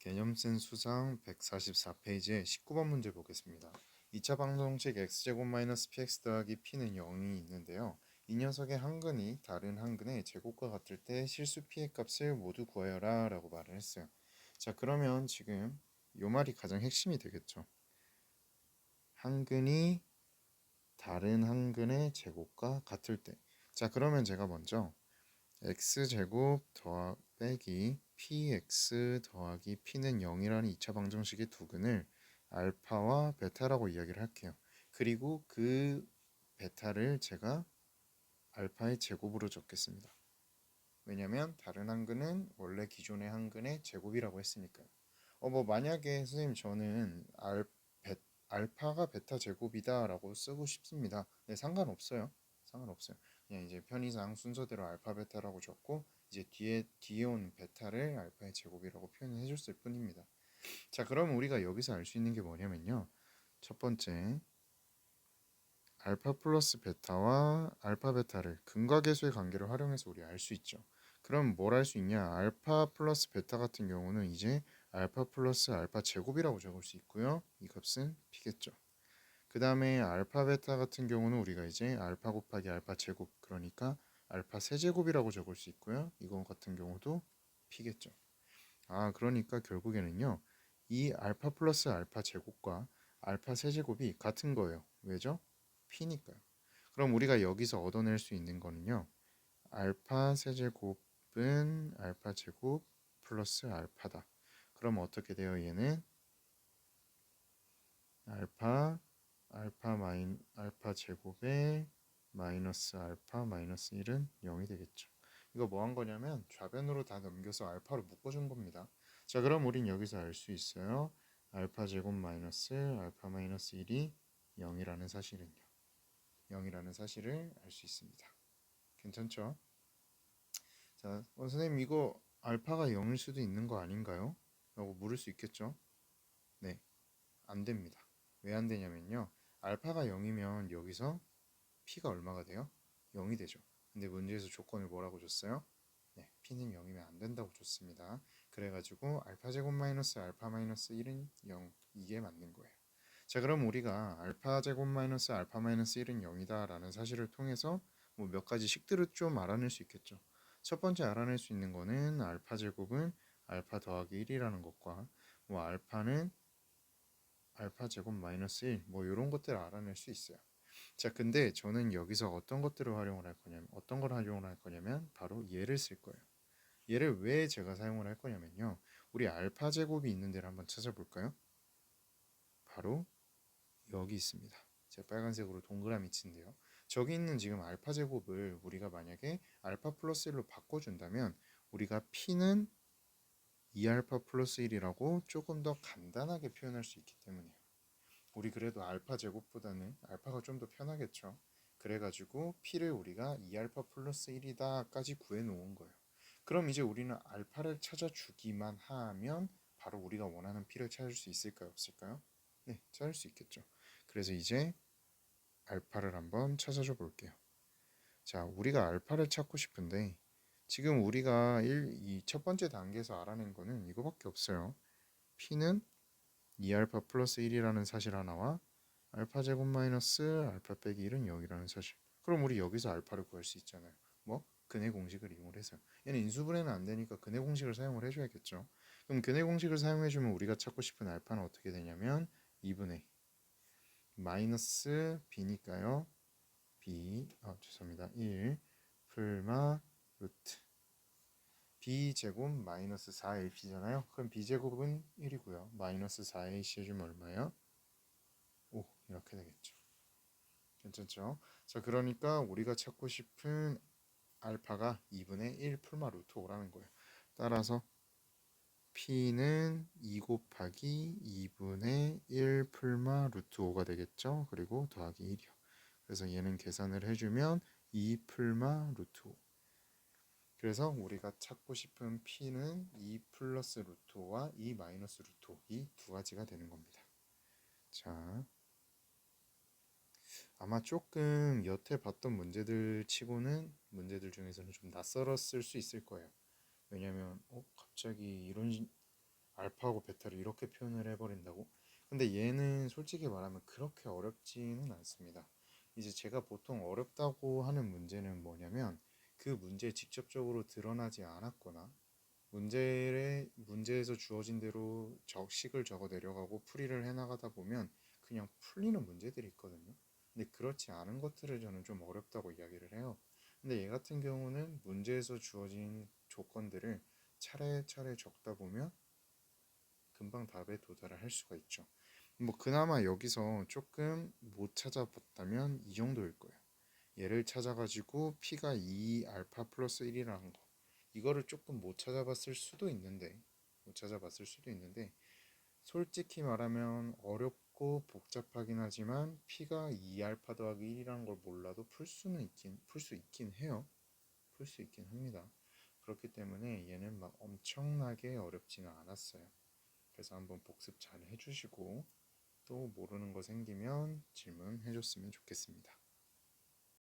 개념센 수상 144페이지에 19번 문제 보겠습니다. 2차 방정식 x-px 더하기 p는 0이 있는데요. 이 녀석의 한근이 다른 한근의 제곱과 같을 때 실수 p의 값을 모두 구하여라 라고 말을 했어요. 자, 그러면 지금 이 말이 가장 핵심이 되겠죠. 한근이 다른 한근의 제곱과 같을 때. 자, 그러면 제가 먼저 x제곱 빼기 px 더하기 p는 0이라는 2차 방정식의 두 근을 알파와 베타라고 이야기를 할게요. 그리고 그 베타를 제가 알파의 제곱으로 적겠습니다. 왜냐면 다른 한근은 원래 기존의 한근의 제곱이라고 했으니까요. 만약에 선생님 저는 알파가 베타 제곱이다 라고 쓰고 싶습니다. 네, 상관없어요. 상관없어요. 그냥 이제 편의상 순서대로 알파 베타라고 적고 이제 뒤에 온 베타를 알파의 제곱이라고 표현해 줬을 뿐입니다. 자, 그럼 우리가 여기서 알 수 있는 게 뭐냐면요. 첫 번째, 알파 플러스 베타와 알파 베타를 근과계수의 관계를 활용해서 우리 알 수 있죠. 그럼 뭘 할 수 있냐? 알파 플러스 베타 같은 경우는 이제 알파 플러스 알파 제곱이라고 적을 수 있고요. 이 값은 p겠죠. 그 다음에 알파 베타 같은 경우는 우리가 이제 알파 곱하기 알파 제곱, 그러니까 알파 세제곱이라고 적을 수 있고요. 이거 같은 경우도 p겠죠. 그러니까 결국에는요. 이 알파 플러스 알파 제곱과 알파 세제곱이 같은 거예요. 왜죠? p니까요. 그럼 우리가 여기서 얻어낼 수 있는 거는요. 알파 세제곱은 알파 제곱 플러스 알파다. 그럼 어떻게 돼요? 얘는 알파 제곱에 마이너스 알파 마이너스 1은 0이 되겠죠. 이거 뭐 한 거냐면 좌변으로 다 넘겨서 알파로 묶어준 겁니다. 자, 그럼 우린 여기서 알 수 있어요. 알파 제곱 마이너스 알파 마이너스 1이 0이라는 사실은요. 0이라는 사실을 알 수 있습니다. 괜찮죠? 자, 선생님 이거 알파가 0일 수도 있는 거 아닌가요? 라고 물을 수 있겠죠? 네, 안 됩니다. 왜 안 되냐면요. 알파가 0이면 여기서 p가 얼마가 돼요? 0이 되죠. 근데 문제에서 조건을 뭐라고 줬어요? 네, p는 0이면 안 된다고 줬습니다. 그래가지고 알파 제곱 마이너스 알파 마이너스 1은 0, 이게 맞는 거예요. 자, 그럼 우리가 알파 제곱 마이너스 알파 마이너스 1은 0이다 라는 사실을 통해서 뭐 몇 가지 식들을 좀 알아낼 수 있겠죠. 첫 번째 알아낼 수 있는 거는 알파 제곱은 알파 더하기 1이라는 것과 뭐 알파는 알파 제곱 마이너스 1, 뭐 이런 것들을 알아낼 수 있어요. 자, 근데 저는 여기서 어떤 것들을 활용을 할 거냐면 어떤 걸 활용을 할 거냐면 바로 얘를 쓸 거예요. 얘를 왜 제가 사용을 할 거냐면요. 우리 알파 제곱이 있는 데를 한번 찾아볼까요? 바로 여기 있습니다. 제가 빨간색으로 동그라미 친데요. 저기 있는 지금 알파 제곱을 우리가 만약에 알파 플러스 1로 바꿔준다면 우리가 p는 2알파 플러스 1이라고 조금 더 간단하게 표현할 수 있기 때문이에요. 우리 그래도 알파 제곱보다는 알파가 좀 더 편하겠죠. 그래가지고 p를 우리가 2알파 플러스 1이다까지 구해놓은 거예요. 그럼 이제 우리는 알파를 찾아주기만 하면 바로 우리가 원하는 p를 찾을 수 있을까요? 없을까요? 네, 찾을 수 있겠죠. 그래서 이제 알파를 한번 찾아줘 볼게요. 자, 우리가 알파를 찾고 싶은데 지금 우리가 이 첫 번째 단계에서 알아낸 거는 이거밖에 없어요. p는 2알파 플러스 1이라는 사실 하나와 알파 제곱 마이너스 알파 빼기 1은 0이라는 사실. 그럼 우리 여기서 알파를 구할 수 있잖아요. 뭐? 근해 공식을 이용해서. 얘는 인수분해는 안 되니까 근해 공식을 사용을 해줘야겠죠. 그럼 근해 공식을 사용해주면 우리가 찾고 싶은 알파는 어떻게 되냐면 2분의 마이너스 b니까요. 죄송합니다. 1 풀마 루트 b제곱 마이너스 4ac잖아요. 그럼 b제곱은 1이고요. 마이너스 4ac 해주면 얼마예요? 5 이렇게 되겠죠. 괜찮죠? 자, 그러니까 우리가 찾고 싶은 알파가 2분의 1 풀마 루트 5라는 거예요. 따라서 p는 2 곱하기 2분의 1 풀마 루트 5가 되겠죠. 그리고 더하기 1이요. 그래서 얘는 계산을 해주면 2 풀마 루트 5. 그래서 우리가 찾고 싶은 p는 2 플러스 루트 5와 2 마이너스 루트 5, 이 두 가지가 되는 겁니다. 자, 아마 조금 여태 봤던 문제들 치고는 문제들 중에서는 좀 낯설었을 수 있을 거예요. 왜냐면 갑자기 이런 알파하고 베타를 이렇게 표현을 해버린다고? 근데 얘는 솔직히 말하면 그렇게 어렵지는 않습니다. 이제 제가 보통 어렵다고 하는 문제는 뭐냐면 그 문제에 직접적으로 드러나지 않았거나 문제에서 주어진 대로 식을 적어 내려가고 풀이를 해나가다 보면 그냥 풀리는 문제들이 있거든요. 근데 그렇지 않은 것들을 저는 좀 어렵다고 이야기를 해요. 근데 얘 같은 경우는 문제에서 주어진 조건들을 차례차례 적다 보면 금방 답에 도달을 할 수가 있죠. 뭐 그나마 여기서 조금 못 찾아봤다면 이 정도일 거예요. 얘를 찾아가지고 P가 2 알파 플러스 1이라는 거, 이거를 조금 못 찾아봤을 수도 있는데 솔직히 말하면 어렵고 복잡하긴 하지만 P가 2 알파 더하기 1이라는 걸 몰라도 풀 수 있긴 해요. 풀 수 있긴 합니다. 그렇기 때문에 얘는 막 엄청나게 어렵지는 않았어요. 그래서 한번 복습 잘 해주시고 또 모르는 거 생기면 질문해 줬으면 좋겠습니다.